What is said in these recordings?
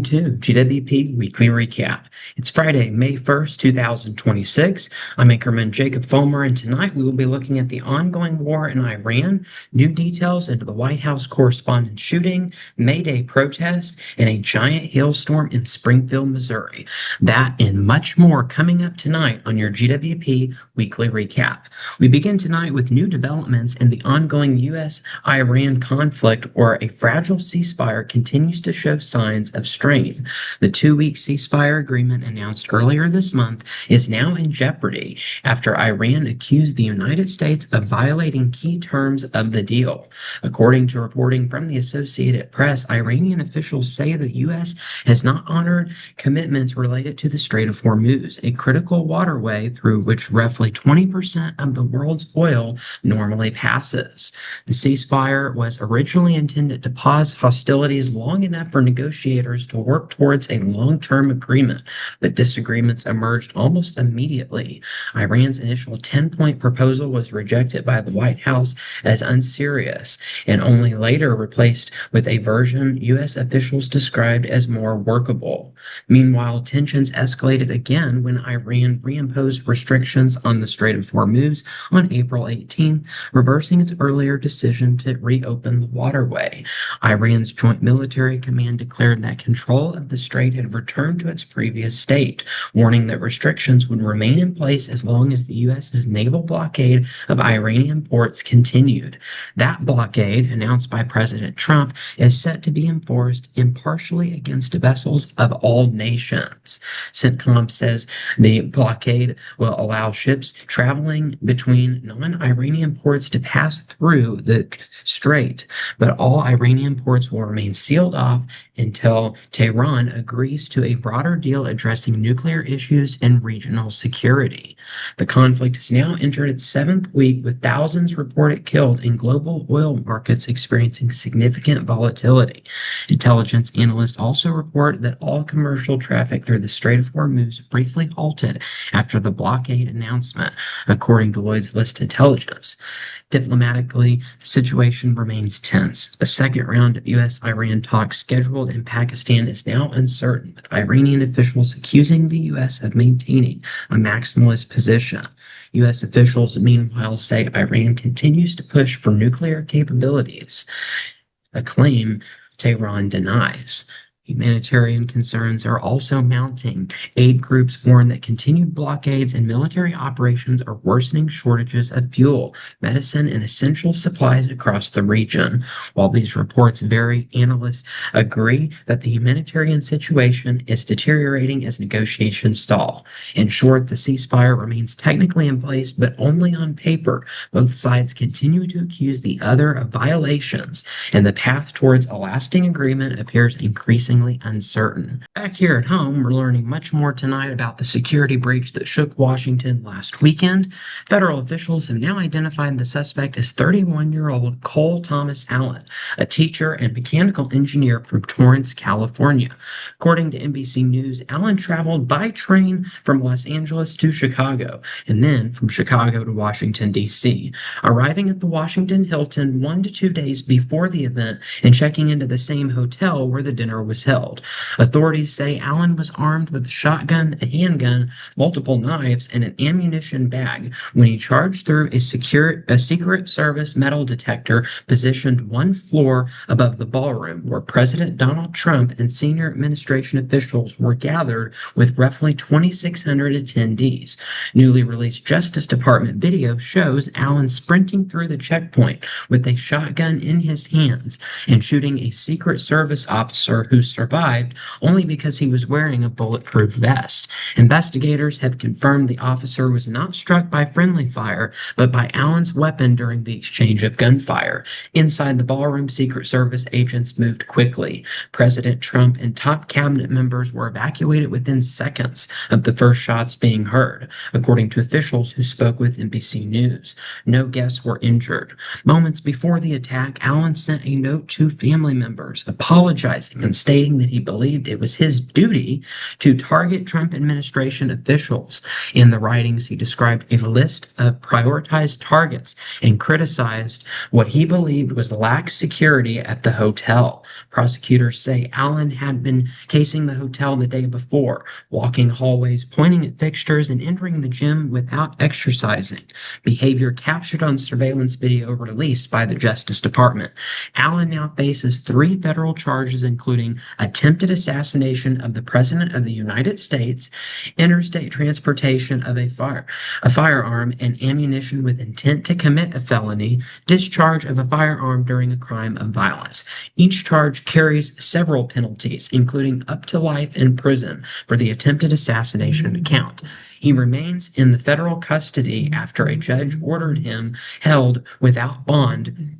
to GWP Weekly Recap. It's Friday, May 1st, 2026. I'm anchorman Jacob Fulmer, and tonight we will be looking at the ongoing war in Iran, new details into the White House correspondent shooting, Mayday protests, and a giant hailstorm in Springfield, Missouri. That and much more coming up tonight on your GWP Weekly Recap. We begin tonight with new developments in the ongoing U.S.-Iran conflict, where a fragile ceasefire continues to show signs of strain. The two-week ceasefire agreement announced earlier this month is now in jeopardy after Iran accused the United States of violating key terms of the deal. According to reporting from the Associated Press, Iranian officials say the U.S. has not honored commitments related to the Strait of Hormuz, a critical waterway through which roughly 20% of the world's oil normally passes. The ceasefire was originally intended to pause hostilities long enough for negotiators to work towards a long-term agreement, but disagreements emerged almost immediately. Iran's initial 10-point proposal was rejected by the White House as unserious and only later replaced with a version U.S. officials described as more workable. Meanwhile, tensions escalated again when Iran reimposed restrictions on the Strait of Hormuz on April 18th, reversing its earlier decision to reopen the waterway. Iran's Joint Military Command declared that control of the strait had returned to its previous state, warning that restrictions would remain in place as long as the U.S.'s naval blockade of Iranian ports continued. That blockade, announced by President Trump, is set to be enforced impartially against vessels of all nations. CENTCOM says the blockade will allow ships traveling between non-Iranian ports to pass through the strait, but all Iranian ports will remain sealed off until Tehran agrees to a broader deal addressing nuclear issues and regional security. The conflict has now entered its seventh week, with thousands reported killed and global oil markets experiencing significant volatility. Intelligence analysts also report that all commercial traffic through the Strait of Hormuz briefly halted after the blockade announcement, according to Lloyd's List Intelligence. Diplomatically, the situation remains tense. A second round of U.S.-Iran talks scheduled in Pakistan is now uncertain, with Iranian officials accusing the U.S. of maintaining a maximalist position. U.S. officials, meanwhile, say Iran continues to push for nuclear capabilities, a claim Tehran denies. Humanitarian concerns are also mounting. Aid groups warn that continued blockades and military operations are worsening shortages of fuel, medicine, and essential supplies across the region. While these reports vary, analysts agree that the humanitarian situation is deteriorating as negotiations stall. In short, the ceasefire remains technically in place, but only on paper. Both sides continue to accuse the other of violations, and the path towards a lasting agreement appears increasingly uncertain. Back here at home, we're learning much more tonight about the security breach that shook Washington last weekend. Federal officials have now identified the suspect as 31-year-old Cole Thomas Allen, a teacher and mechanical engineer from Torrance, California. According to NBC News, Allen traveled by train from Los Angeles to Chicago, and then from Chicago to Washington, D.C., arriving at the Washington Hilton 1 to 2 days before the event and checking into the same hotel where the dinner was held. Authorities say Allen was armed with a shotgun, a handgun, multiple knives, and an ammunition bag when he charged through a Secret Service metal detector positioned one floor above the ballroom, where President Donald Trump and senior administration officials were gathered with roughly 2,600 attendees. Newly released Justice Department video shows Allen sprinting through the checkpoint with a shotgun in his hands and shooting a Secret Service officer who survived only because he was wearing a bulletproof vest. Investigators have confirmed the officer was not struck by friendly fire, but by Allen's weapon during the exchange of gunfire. Inside the ballroom, Secret Service agents moved quickly. President Trump and top cabinet members were evacuated within seconds of the first shots being heard, according to officials who spoke with NBC News. No guests were injured. Moments before the attack, Allen sent a note to family members apologizing and stating stating that he believed it was his duty to target Trump administration officials. In the writings, he described a list of prioritized targets and criticized what he believed was lax security at the hotel. Prosecutors say Allen had been casing the hotel the day before, walking hallways, pointing at fixtures, and entering the gym without exercising. Behavior captured on surveillance video released by the Justice Department. Allen now faces 3 federal charges, including attempted assassination of the President of the United States, interstate transportation of a firearm and ammunition with intent to commit a felony, discharge of a firearm during a crime of violence. Each charge carries several penalties, including up to life in prison for the attempted assassination count. He remains in the federal custody after a judge ordered him held without bond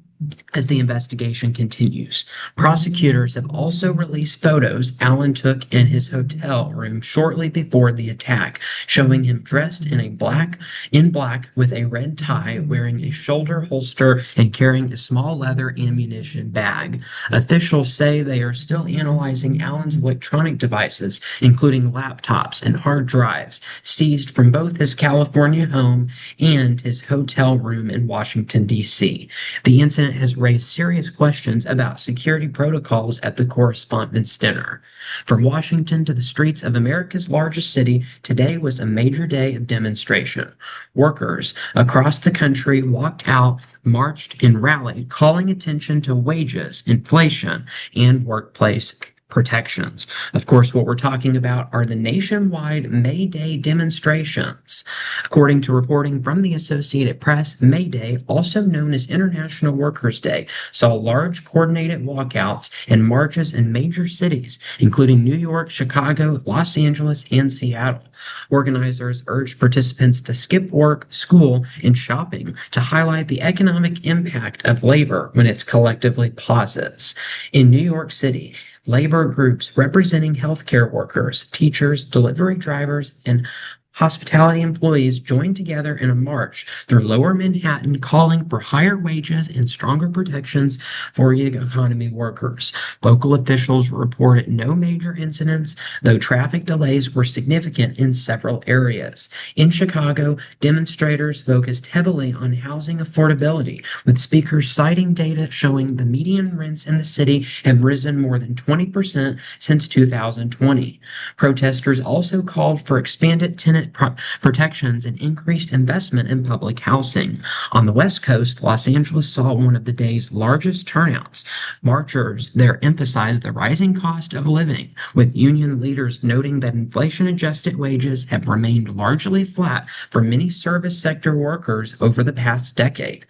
as the investigation continues. Prosecutors have also released photos Allen took in his hotel room shortly before the attack, showing him dressed in black with a red tie, wearing a shoulder holster and carrying a small leather ammunition bag. Officials say they are still analyzing Allen's electronic devices, including laptops and hard drives, seized from both his California home and his hotel room in Washington, D.C. The incident has raised serious questions about security protocols at the Correspondents' Dinner. From Washington to the streets of America's largest city, today was a major day of demonstration. Workers across the country walked out, marched, and rallied, calling attention to wages, inflation, and workplace protections. Of course, what we're talking about are the nationwide Mayday demonstrations. According to reporting from the Associated Press, Mayday, also known as International Workers' Day, saw large coordinated walkouts and marches in major cities, including New York, Chicago, Los Angeles, and Seattle. Organizers urged participants to skip work, school, and shopping to highlight the economic impact of labor when it's collectively pauses. In New York City, labor groups representing healthcare workers, teachers, delivery drivers, and hospitality employees joined together in a march through Lower Manhattan, calling for higher wages and stronger protections for gig economy workers. Local officials reported no major incidents, though traffic delays were significant in several areas. In Chicago, demonstrators focused heavily on housing affordability, with speakers citing data showing the median rents in the city have risen more than 20% since 2020. Protesters also called for expanded tenant protections and increased investment in public housing. On the West Coast, Los Angeles saw one of the day's largest turnouts. Marchers there emphasized the rising cost of living, with union leaders noting that inflation-adjusted wages have remained largely flat for many service sector workers over the past decade.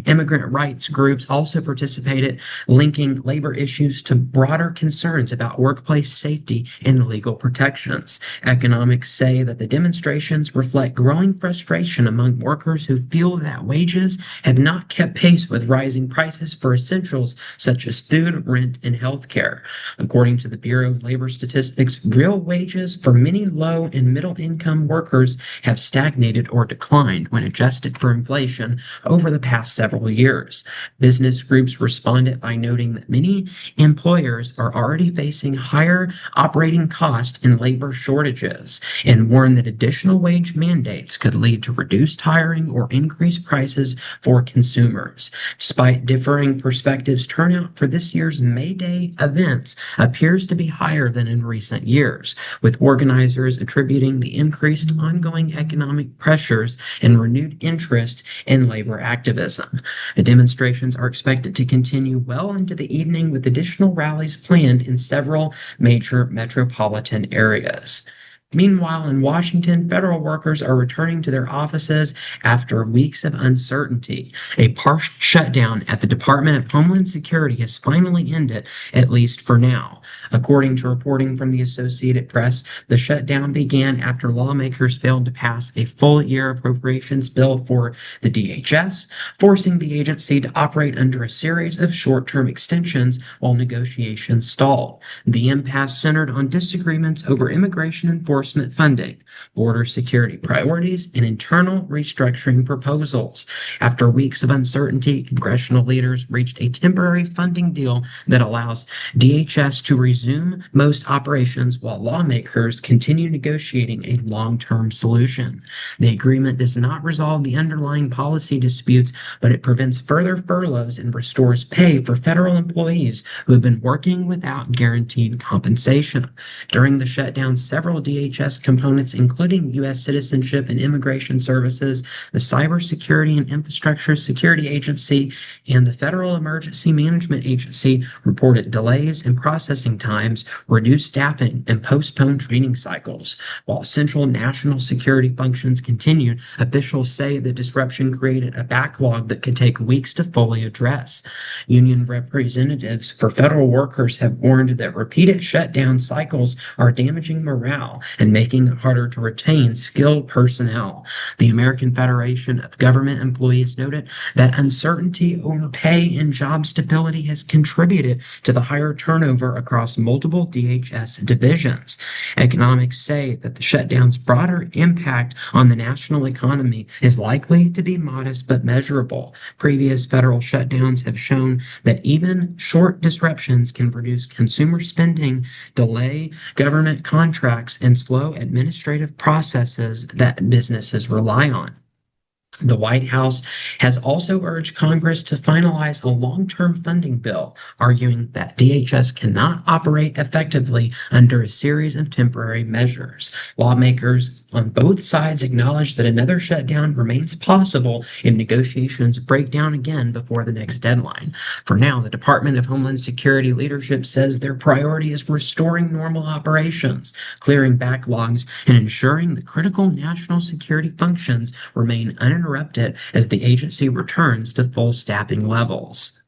Immigrant rights groups also participated, linking labor issues to broader concerns about workplace safety and legal protections. Economics say that the demonstrations reflect growing frustration among workers who feel that wages have not kept pace with rising prices for essentials such as food, rent, and health care. According to the Bureau of Labor Statistics, real wages for many low and middle income workers have stagnated or declined when adjusted for inflation over the past several years. Business groups responded by noting that many employers are already facing higher operating costs and labor shortages, and warned that additional wage mandates could lead to reduced hiring or increased prices for consumers. Despite differing perspectives, turnout for this year's May Day events appears to be higher than in recent years, with organizers attributing the increased ongoing economic pressures and renewed interest in labor activism. The demonstrations are expected to continue well into the evening, with additional rallies planned in several major metropolitan areas. Meanwhile, in Washington, federal workers are returning to their offices after weeks of uncertainty. A partial shutdown at the Department of Homeland Security has finally ended, at least for now. According to reporting from the Associated Press, the shutdown began after lawmakers failed to pass a full-year appropriations bill for the DHS, forcing the agency to operate under a series of short-term extensions while negotiations stalled. The impasse centered on disagreements over immigration enforcement enforcement funding, border security priorities, and internal restructuring proposals. After weeks of uncertainty, congressional leaders reached a temporary funding deal that allows DHS to resume most operations while lawmakers continue negotiating a long-term solution. The agreement does not resolve the underlying policy disputes, but it prevents further furloughs and restores pay for federal employees who have been working without guaranteed compensation. During the shutdown, several DHS components, including U.S. Citizenship and Immigration Services, the Cybersecurity and Infrastructure Security Agency, and the Federal Emergency Management Agency, reported delays in processing times, reduced staffing, and postponed training cycles. While essential national security functions continued, officials say the disruption created a backlog that could take weeks to fully address. Union representatives for federal workers have warned that repeated shutdown cycles are damaging morale and making it harder to retain skilled personnel. The American Federation of Government Employees noted that uncertainty over pay and job stability has contributed to the higher turnover across multiple DHS divisions. Economics say that the shutdown's broader impact on the national economy is likely to be modest but measurable. Previous federal shutdowns have shown that even short disruptions can reduce consumer spending, delay government contracts, and slow administrative processes that businesses rely on. The White House has also urged Congress to finalize a long-term funding bill, arguing that DHS cannot operate effectively under a series of temporary measures. Lawmakers on both sides acknowledge that another shutdown remains possible if negotiations break down again before the next deadline. For now, the Department of Homeland Security leadership says their priority is restoring normal operations, clearing backlogs, and ensuring the critical national security functions remain uninterrupted as the agency returns to full staffing levels.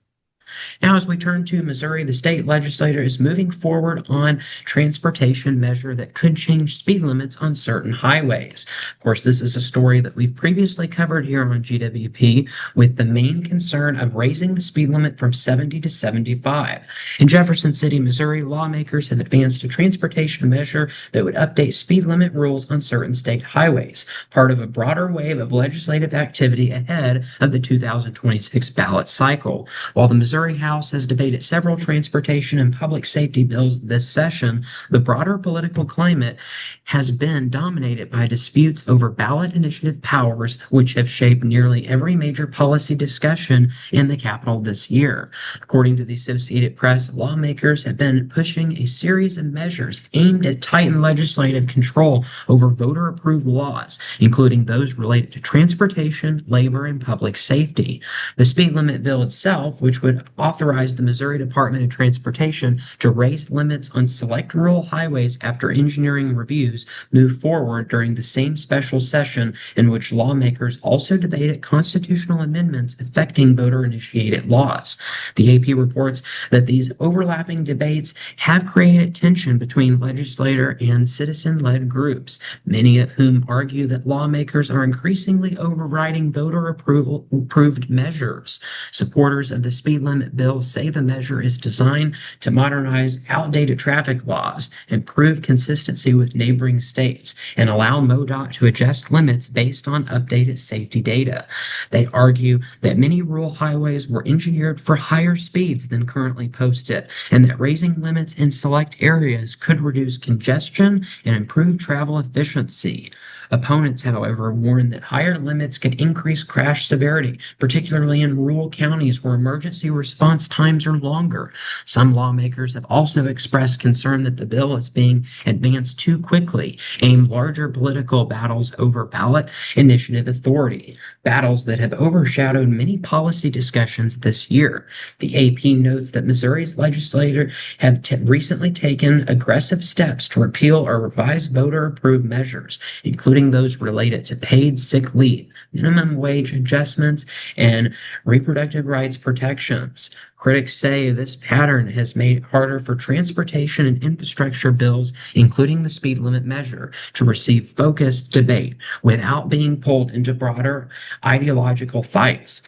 Now, as we turn to Missouri, the state legislature is moving forward on transportation measure that could change speed limits on certain highways. Of course, this is a story that we've previously covered here on GWP, with the main concern of raising the speed limit from 70 to 75. In Jefferson City, Missouri, lawmakers have advanced a transportation measure that would update speed limit rules on certain state highways, part of a broader wave of legislative activity ahead of the 2026 ballot cycle. While the Missouri House has debated several transportation and public safety bills this session, the broader political climate has been dominated by disputes over ballot initiative powers, which have shaped nearly every major policy discussion in the Capitol this year. According to the Associated Press, lawmakers have been pushing a series of measures aimed at tighten legislative control over voter-approved laws, including those related to transportation, labor, and public safety. The speed limit bill itself, which would authorize the Missouri Department of Transportation to raise limits on select rural highways after engineering reviews, moved forward during the same special session in which lawmakers also debated constitutional amendments affecting voter-initiated laws. The AP reports that these overlapping debates have created tension between legislator and citizen-led groups, many of whom argue that lawmakers are increasingly overriding voter-approved measures. Supporters of the speed limit bill say the measure is designed to modernize outdated traffic laws, improve consistency with neighboring states, and allow MoDOT to adjust limits based on updated safety data. They argue that many rural highways were engineered for higher speeds than currently posted, and that raising limits in select areas could reduce congestion and improve travel efficiency. Opponents, however, warn that higher limits could increase crash severity, particularly in rural counties where emergency response times are longer. Some lawmakers have also expressed concern that the bill is being advanced too quickly, aimed larger political battles over ballot initiative authority, battles that have overshadowed many policy discussions this year. The AP notes that Missouri's legislators have recently taken aggressive steps to repeal or revise voter-approved measures, including those related to paid sick leave, minimum wage adjustments, and reproductive rights protections. Critics say this pattern has made it harder for transportation and infrastructure bills, including the speed limit measure, to receive focused debate without being pulled into broader ideological fights.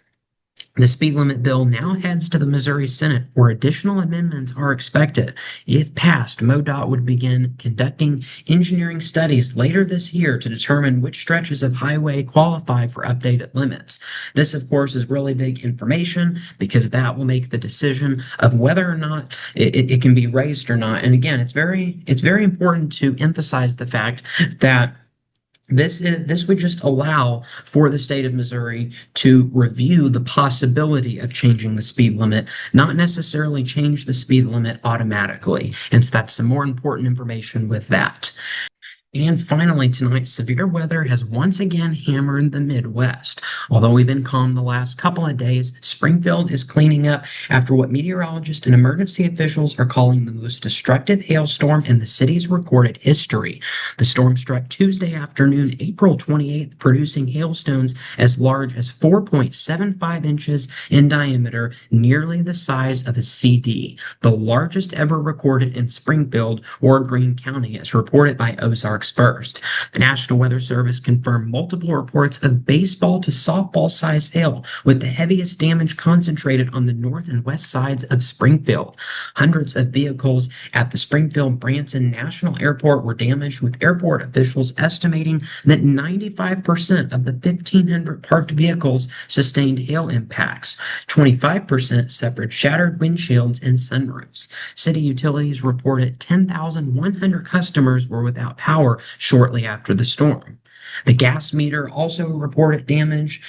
The speed limit bill now heads to the Missouri Senate, where additional amendments are expected. If passed, MoDOT would begin conducting engineering studies later this year to determine which stretches of highway qualify for updated limits. This, of course, is really big information because that will make the decision of whether or not it can be raised or not. And again, it's very important to emphasize the fact that this would just allow for the state of Missouri to review the possibility of changing the speed limit, not necessarily change the speed limit automatically. And so that's some more important information with that. And finally, tonight, severe weather has once again hammered the Midwest. Although we've been calm the last couple of days, Springfield is cleaning up after what meteorologists and emergency officials are calling the most destructive hailstorm in the city's recorded history. The storm struck Tuesday afternoon, April 28th, producing hailstones as large as 4.75 inches in diameter, nearly the size of a CD, the largest ever recorded in Springfield or Greene County, as reported by Ozark first. The National Weather Service confirmed multiple reports of baseball to softball size hail, with the heaviest damage concentrated on the north and west sides of Springfield. Hundreds of vehicles at the Springfield Branson National Airport were damaged, with airport officials estimating that 95% of the 1,500 parked vehicles sustained hail impacts. 25% suffered shattered windshields and sunroofs. City utilities reported 10,100 customers were without power shortly after the storm. The gas meter also reported damage,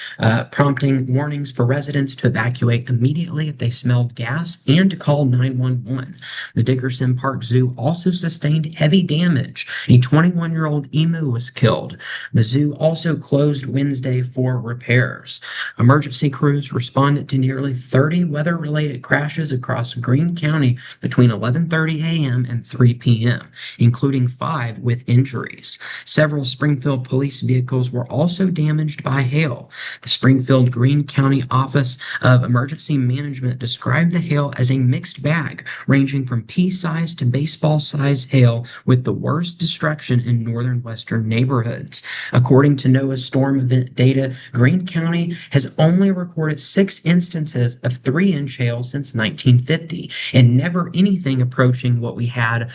prompting warnings for residents to evacuate immediately if they smelled gas and to call 911. The Dickerson Park Zoo also sustained heavy damage. A 21-year-old emu was killed. The zoo also closed Wednesday for repairs. Emergency crews responded to nearly 30 weather-related crashes across Greene County between 11:30 a.m. and 3 p.m., including 5 with injuries. Several Springfield police vehicles were also damaged by hail. The Springfield Greene County Office of Emergency Management described the hail as a mixed bag, ranging from pea-sized to baseball-sized hail, with the worst destruction in northern western neighborhoods. According to NOAA's storm event data, Greene County has only recorded 6 instances of 3-inch hail since 1950, and never anything approaching what we had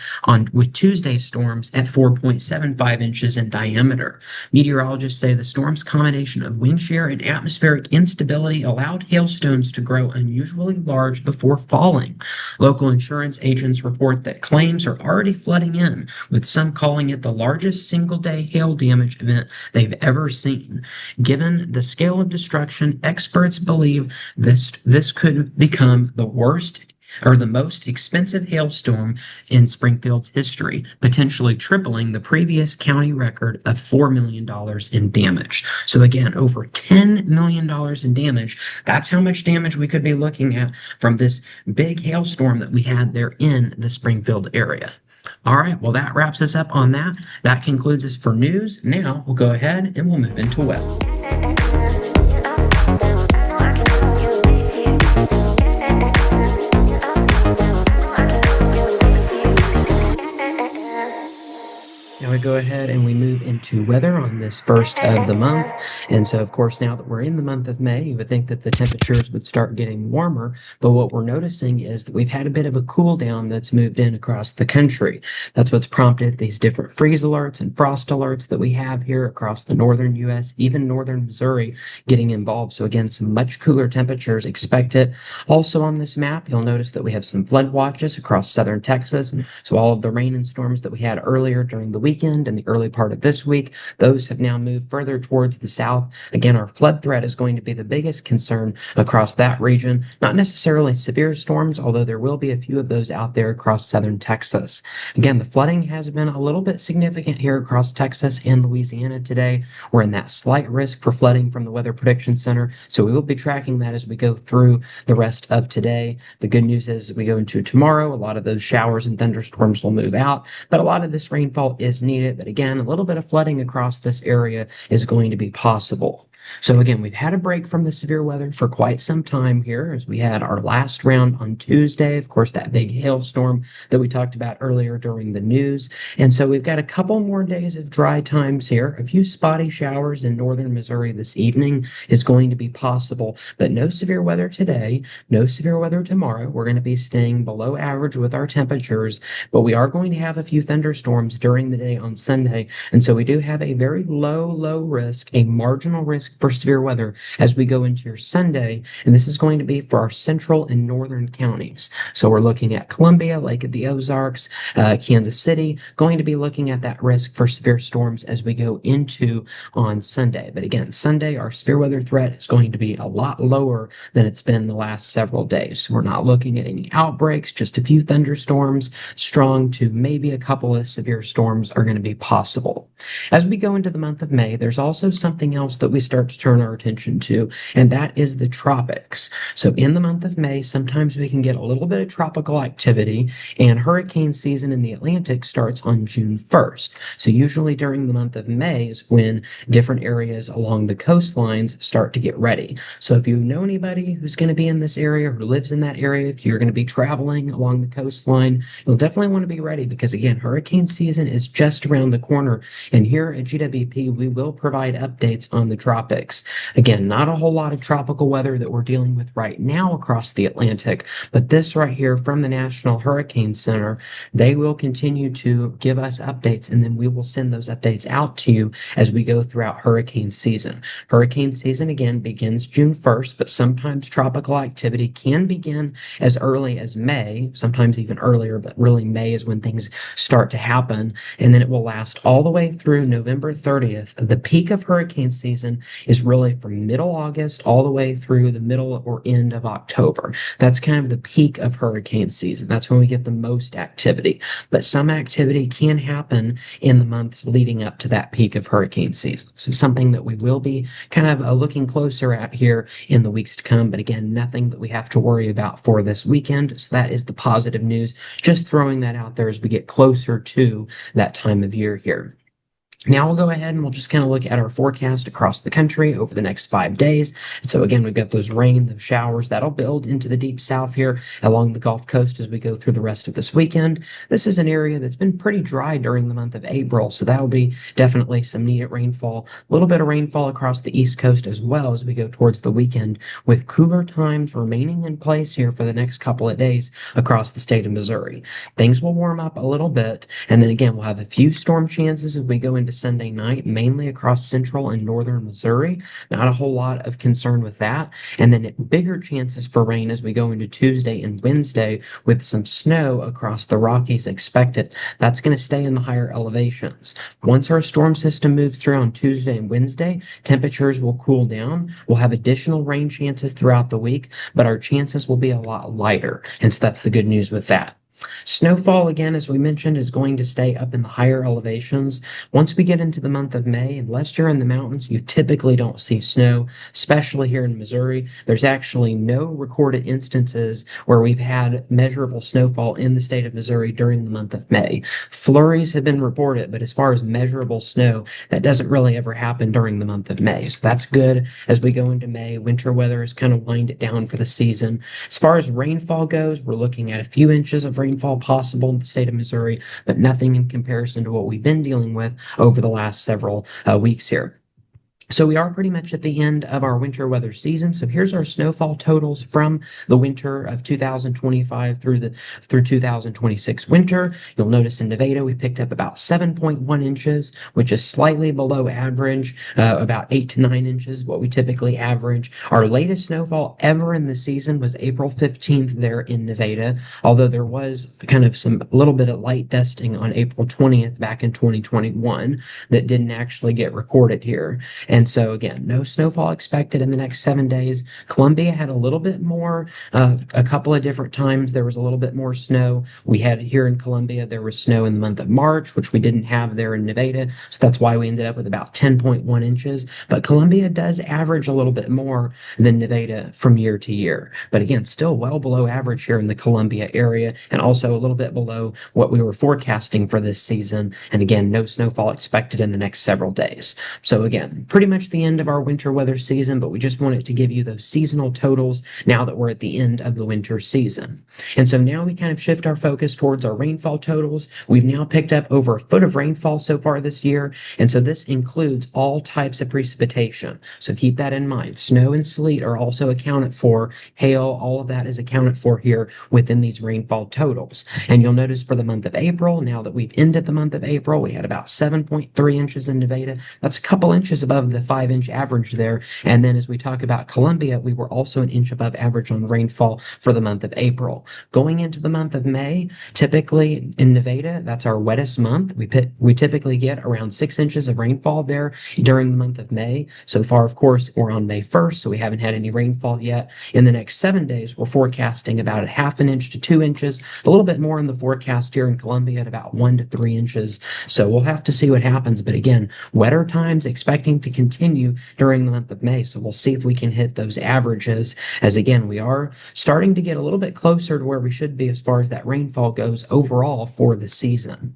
with Tuesday's storms at 4.75 inches in diameter. Meteorologists say the storm's combination of wind shear and atmospheric instability allowed hailstones to grow unusually large before falling. Local insurance agents report that claims are already flooding in, with some calling it the largest single-day hail damage event they've ever seen. Given the scale of destruction, experts believe this could become the worst or the most expensive hailstorm in Springfield's history, potentially tripling the previous county record of $4 million in damage. So again, over $10 million in damage. That's how much damage we could be looking at from this big hailstorm that we had there in the Springfield area. All right, well, that wraps us up on that. That concludes us for news. Now we'll go ahead and we'll move into weather. Now we go ahead and we move into weather on this first of the month. And so, of course, now that we're in the month of May, you would think that the temperatures would start getting warmer. But what we're noticing is that we've had a bit of a cool down that's moved in across the country. That's what's prompted these different freeze alerts and frost alerts that we have here across the northern U.S., even northern Missouri getting involved. So again, some much cooler temperatures expected. Also on this map, you'll notice that we have some flood watches across southern Texas. So all of the rain and storms that we had earlier during the weekend and the early part of this week, those have now moved further towards the south. Again, our flood threat is going to be the biggest concern across that region. Not necessarily severe storms, although there will be a few of those out there across southern Texas. Again, the flooding has been a little bit significant here across Texas and Louisiana today. We're in that slight risk for flooding from the Weather Prediction Center, so we will be tracking that as we go through the rest of today. The good news is as we go into tomorrow, a lot of those showers and thunderstorms will move out, but a lot of this rainfall is needed. But again, a little bit of flooding across this area is going to be possible. So again, we've had a break from the severe weather for quite some time here as we had our last round on Tuesday. Of course, that big hailstorm that we talked about earlier during the news. And so we've got a couple more days of dry times here. A few spotty showers in northern Missouri this evening is going to be possible, but no severe weather today, no severe weather tomorrow. We're going to be staying below average with our temperatures, but we are going to have a few thunderstorms during the day on Sunday. And so we do have a very low risk, a marginal risk for severe weather as we go into your Sunday. And this is going to be for our central and northern counties. So we're looking at Columbia, Lake of the Ozarks, Kansas City, going to be looking at that risk for severe storms as we go into on Sunday. But again, Sunday, our severe weather threat is going to be a lot lower than it's been the last several days. So we're not looking at any outbreaks, just a few thunderstorms, strong to maybe a couple of severe storms are going to be possible. As we go into the month of May, there's also something else that we start to turn our attention to, and that is the tropics. So in the month of May, sometimes we can get a little bit of tropical activity, and hurricane season in the Atlantic starts on June 1st. So usually during the month of May is when different areas along the coastlines start to get ready. So if you know anybody who's going to be in this area, who lives in that area, if you're going to be traveling along the coastline, you'll definitely want to be ready because again, hurricane season is just around the corner. And here at GWP, we will provide updates on the tropics. Again, not a whole lot of tropical weather that we're dealing with right now across the Atlantic, but this right here from the National Hurricane Center, they will continue to give us updates and then we will send those updates out to you as we go throughout hurricane season. Hurricane season again begins June 1st, but sometimes tropical activity can begin as early as May, sometimes even earlier, but really May is when things start to happen. And then it will last all the way through November 30th. The peak of hurricane season is really from middle August all the way through the middle or end of October. That's kind of the peak of hurricane season. That's when we get the most activity. But some activity can happen in the months leading up to that peak of hurricane season. So something that we will be kind of looking closer at here in the weeks to come. But again, nothing that we have to worry about for this weekend. So that is the positive news. Just throwing that out there as we get closer to that time of year here. Now we'll go ahead and we'll just kind of look at our forecast across the country over the next 5 days. And so again, we've got those rain, those showers that'll build into the deep south here along the Gulf Coast as we go through the rest of this weekend. This is an area that's been pretty dry during the month of April, so that'll be definitely some needed rainfall. A little bit of rainfall across the East Coast as well as we go towards the weekend, with cooler times remaining in place here for the next couple of days across the state of Missouri. Things will warm up a little bit, and then again, we'll have a few storm chances as we go into Sunday night, mainly across central and northern Missouri. Not a whole lot of concern with that. And then bigger chances for rain as we go into Tuesday and Wednesday with some snow across the Rockies expected. That's going to stay in the higher elevations. Once our storm system moves through on Tuesday and Wednesday, temperatures will cool down. We'll have additional rain chances throughout the week, but our chances will be a lot lighter. And so that's the good news with that. Snowfall, again, as we mentioned, is going to stay up in the higher elevations. Once we get into the month of May, unless you're in the mountains, you typically don't see snow, especially here in Missouri. There's actually no recorded instances where we've had measurable snowfall in the state of Missouri during the month of May. Flurries have been reported, but as far as measurable snow, that doesn't really ever happen during the month of May. So that's good as we go into May. Winter weather has kind of wind it down for the season. As far as rainfall goes, we're looking at a few inches of rainfall possible in the state of Missouri, but nothing in comparison to what we've been dealing with over the last several weeks here. So we are pretty much at the end of our winter weather season. So here's our snowfall totals from the winter of 2025 through 2026 winter. You'll notice in Nevada we picked up about 7.1 inches, which is slightly below average, about 8 to 9 inches, what we typically average. Our latest snowfall ever in the season was April 15th there in Nevada, although there was kind of a little bit of light dusting on April 20th back in 2021 that didn't actually get recorded here. And so again, no snowfall expected in the next 7 days. Columbia had a little bit more, a couple of different times there was a little bit more snow. We had here in Columbia, there was snow in the month of March, which we didn't have there in Nevada. So that's why we ended up with about 10.1 inches. But Columbia does average a little bit more than Nevada from year to year. But again, still well below average here in the Columbia area and also a little bit below what we were forecasting for this season. And again, no snowfall expected in the next several days. So again, pretty much the end of our winter weather season, but we just wanted to give you those seasonal totals now that we're at the end of the winter season. And so now we kind of shift our focus towards our rainfall totals. We've now picked up over a foot of rainfall so far this year. And so this includes all types of precipitation. So keep that in mind. Snow and sleet are also accounted for. Hail, all of that is accounted for here within these rainfall totals. And you'll notice for the month of April, now that we've ended the month of April, we had about 7.3 inches in Nevada. That's a couple inches above the 5-inch average there. And then as we talk about Columbia, we were also an inch above average on rainfall for the month of April. Going into the month of May, typically in Nevada, that's our wettest month. We typically get around 6 inches of rainfall there during the month of May. So far, of course, we're on May 1st, so we haven't had any rainfall yet. In the next 7 days, we're forecasting about a half an inch to 2 inches, a little bit more in the forecast here in Columbia at about 1 to 3 inches. So we'll have to see what happens. But again, wetter times expecting to continue during the month of May. So we'll see if we can hit those averages, as again, we are starting to get a little bit closer to where we should be as far as that rainfall goes overall for the season.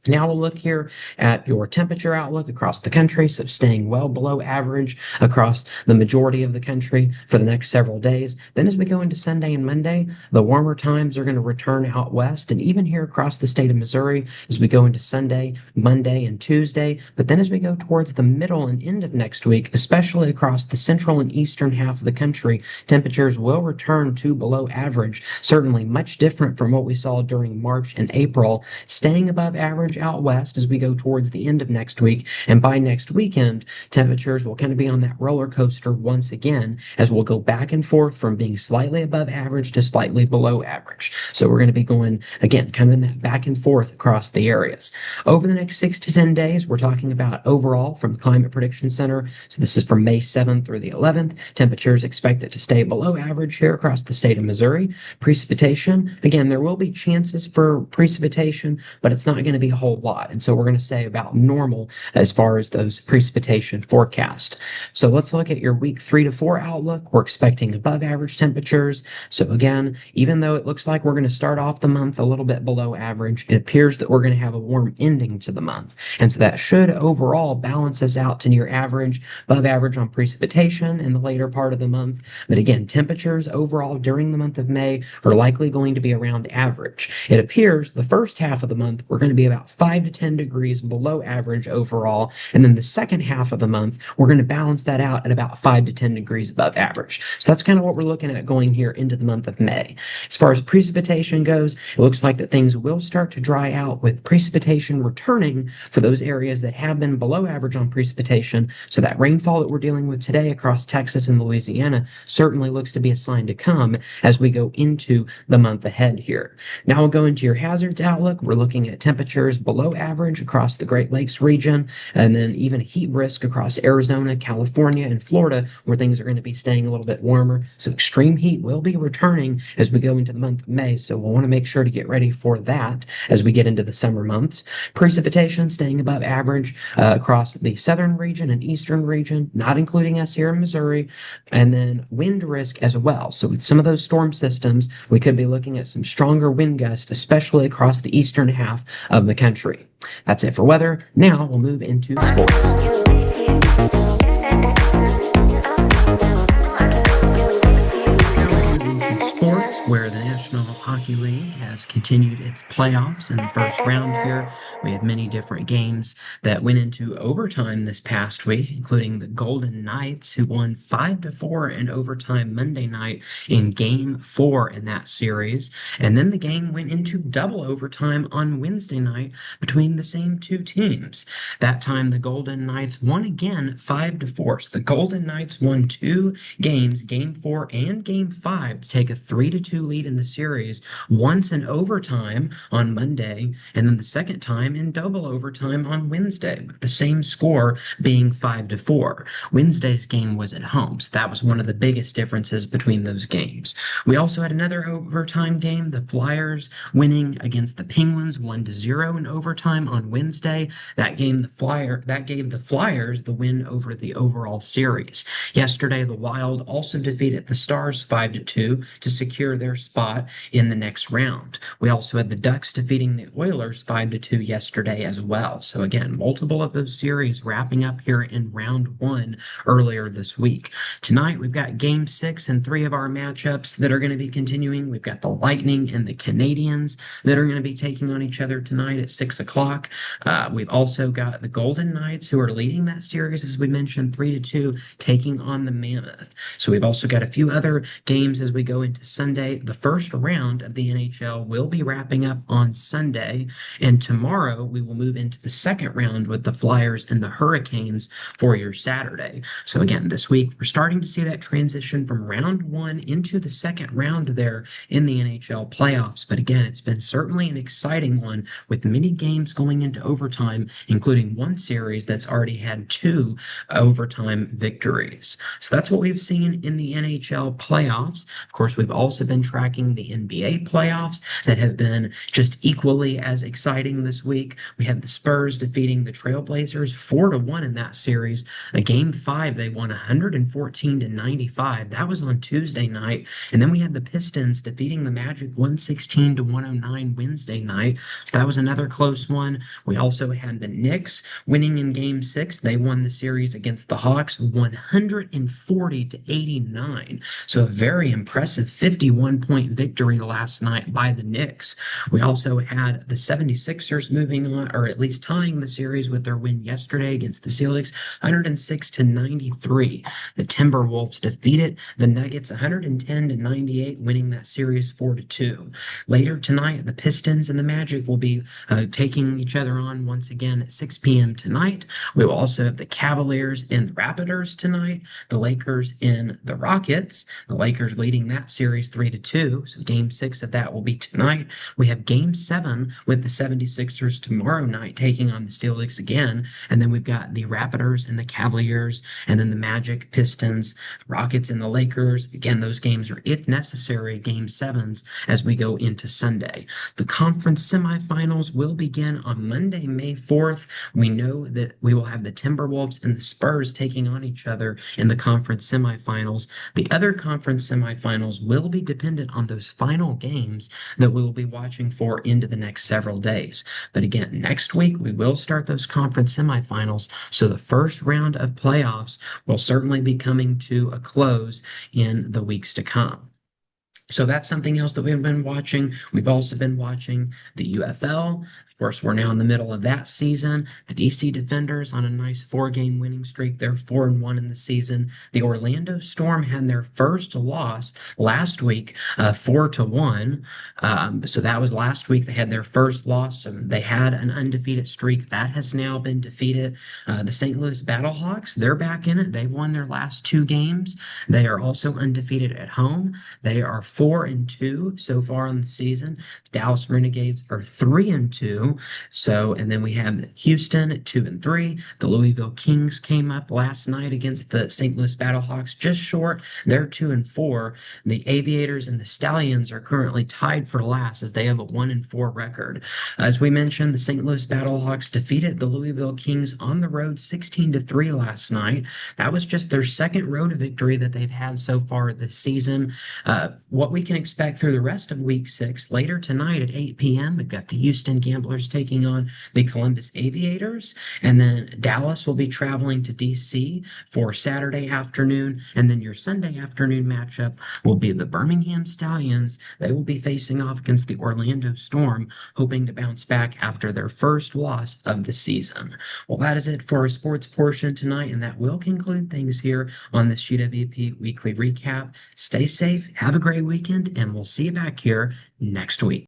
Now we'll look here at your temperature outlook across the country, so staying well below average across the majority of the country for the next several days. Then as we go into Sunday and Monday, the warmer times are going to return out west and even here across the state of Missouri as we go into Sunday, Monday, and Tuesday. But then as we go towards the middle and end of next week, especially across the central and eastern half of the country, temperatures will return to below average, certainly much different from what we saw during March and April, staying above average out west as we go towards the end of next week. And by next weekend, temperatures will kind of be on that roller coaster once again as we'll go back and forth from being slightly above average to slightly below average. So we're going to be going again, kind of in that back and forth across the areas. Over the next 6 to 10 days, we're talking about overall from the Climate Prediction Center. So this is from May 7th through the 11th. Temperatures expected to stay below average here across the state of Missouri. Precipitation, again, there will be chances for precipitation, but it's not going to be a whole lot. And so we're going to say about normal as far as those precipitation forecast. So let's look at your week 3 to 4 outlook. We're expecting above average temperatures. So again, even though it looks like we're going to start off the month a little bit below average, it appears that we're going to have a warm ending to the month. And so that should overall balance us out to near average, above average on precipitation in the later part of the month. But again, temperatures overall during the month of May are likely going to be around average. It appears the first half of the month, we're going to be about 5 to 10 degrees below average overall. And then the second half of the month, we're going to balance that out at about 5 to 10 degrees above average. So that's kind of what we're looking at going here into the month of May. As far as precipitation goes, it looks like that things will start to dry out with precipitation returning for those areas that have been below average on precipitation. So that rainfall that we're dealing with today across Texas and Louisiana certainly looks to be a sign to come as we go into the month ahead here. Now we'll go into your hazards outlook. We're looking at temperatures below average across the Great Lakes region, and then even heat risk across Arizona, California, and Florida, where things are going to be staying a little bit warmer. So extreme heat will be returning as we go into the month of May. So we'll want to make sure to get ready for that as we get into the summer months. Precipitation staying above average across the southern region and eastern region, not including us here in Missouri, and then wind risk as well. So with some of those storm systems, we could be looking at some stronger wind gusts, especially across the eastern half of the country. That's it for weather. Now we'll move into sports. Sports, where the National Hockey League has continued its playoffs in the first round here. We had many different games that went into overtime this past week, including the Golden Knights, who won 5-4 in overtime Monday night in Game 4 in that series. And then the game went into double overtime on Wednesday night between the same two teams. That time, the Golden Knights won again 5-4. So the Golden Knights won 2 games, Game 4 and Game 5, to take a 3-2 lead in the series, once in overtime on Monday, and then the second time in double overtime on Wednesday, with the same score being 5-4. Wednesday's game was at home, so that was one of the biggest differences between those games. We also had another overtime game, the Flyers winning against the Penguins 1-0 in overtime on Wednesday. That gave the Flyers the win over the overall series. Yesterday, the Wild also defeated the Stars 5-2 to secure their spot in the next next round. We also had the Ducks defeating the Oilers 5-2 yesterday as well. So again, multiple of those series wrapping up here in round one earlier this week. Tonight, we've got game six and three of our matchups that are going to be continuing. We've got the Lightning and the Canadians that are going to be taking on each other tonight at 6 o'clock. We've also got the Golden Knights, who are leading that series, as we mentioned, 3-2, taking on the Mammoth. So we've also got a few other games as we go into Sunday. The first round of the NHL will be wrapping up on Sunday, and tomorrow we will move into the second round with the Flyers and the Hurricanes for your Saturday. So again, this week we're starting to see that transition from round one into the second round there in the NHL playoffs. But again, it's been certainly an exciting one with many games going into overtime, including one series that's already had two overtime victories. So that's what we've seen in the NHL playoffs. Of course, we've also been tracking the NBA playoffs that have been just equally as exciting this week. We had the Spurs defeating the Trailblazers 4-1 in that series. A game five, they won 114-95. That was on Tuesday night. And then we had the Pistons defeating the Magic 116-109 Wednesday night. So that was another close one. We also had the Knicks winning in game six. They won the series against the Hawks 140-89. So a very impressive 51-point victory last night by the Knicks. We also had the 76ers moving on, or at least tying the series with their win yesterday against the Celtics, 106-93. The Timberwolves defeated the Nuggets 110-98, winning that series 4-2. Later tonight, the Pistons and the Magic will be taking each other on once again at 6 p.m. tonight. We will also have the Cavaliers and the Raptors tonight, the Lakers and the Rockets. The Lakers leading that series 3-2. So game six of that will be tonight. We have game seven with the 76ers tomorrow night taking on the Celtics again. And then we've got the Raptors and the Cavaliers, and then the Magic, Pistons, Rockets, and the Lakers. Again, those games are, if necessary, game sevens as we go into Sunday. The conference semifinals will begin on Monday, May 4th. We know that we will have the Timberwolves and the Spurs taking on each other in the conference semifinals. The other conference semifinals will be dependent on those final games that we will be watching for into the next several days. But again, next week we will start those conference semifinals. So the first round of playoffs will certainly be coming to a close in the weeks to come. So that's something else that we've been watching. We've also been watching the UFL. Of course, we're now in the middle of that season. The DC Defenders on a nice four-game winning streak. They're 4-1 in the season. The Orlando Storm had their first loss last week, 4-1. So that was last week. They had their first loss. So they had an undefeated streak. That has now been defeated. The St. Louis Battlehawks, they're back in it. They've won their last two games. They are also undefeated at home. They are 4-2 so far in the season. The Dallas Renegades are 3-2. So, and then we have Houston at 2-3. The Louisville Kings came up last night against the St. Louis Battlehawks, just short. They're 2-4. The Aviators and the Stallions are currently tied for last as they have a 1-4 record. As we mentioned, the St. Louis Battlehawks defeated the Louisville Kings on the road 16-3 last night. That was just their second road victory that they've had so far this season. What we can expect through the rest of week six, later tonight at 8 p.m., we've got the Houston Gamblers taking on the Columbus Aviators, and then Dallas will be traveling to DC for Saturday afternoon, and then your Sunday afternoon matchup will be the Birmingham Stallions. They will be facing off against the Orlando Storm, hoping to bounce back after their first loss of the season. Well, that is it for our sports portion tonight, and that will conclude things here on this GWP Weekly Recap. Stay safe, have a great weekend, and we'll see you back here next week.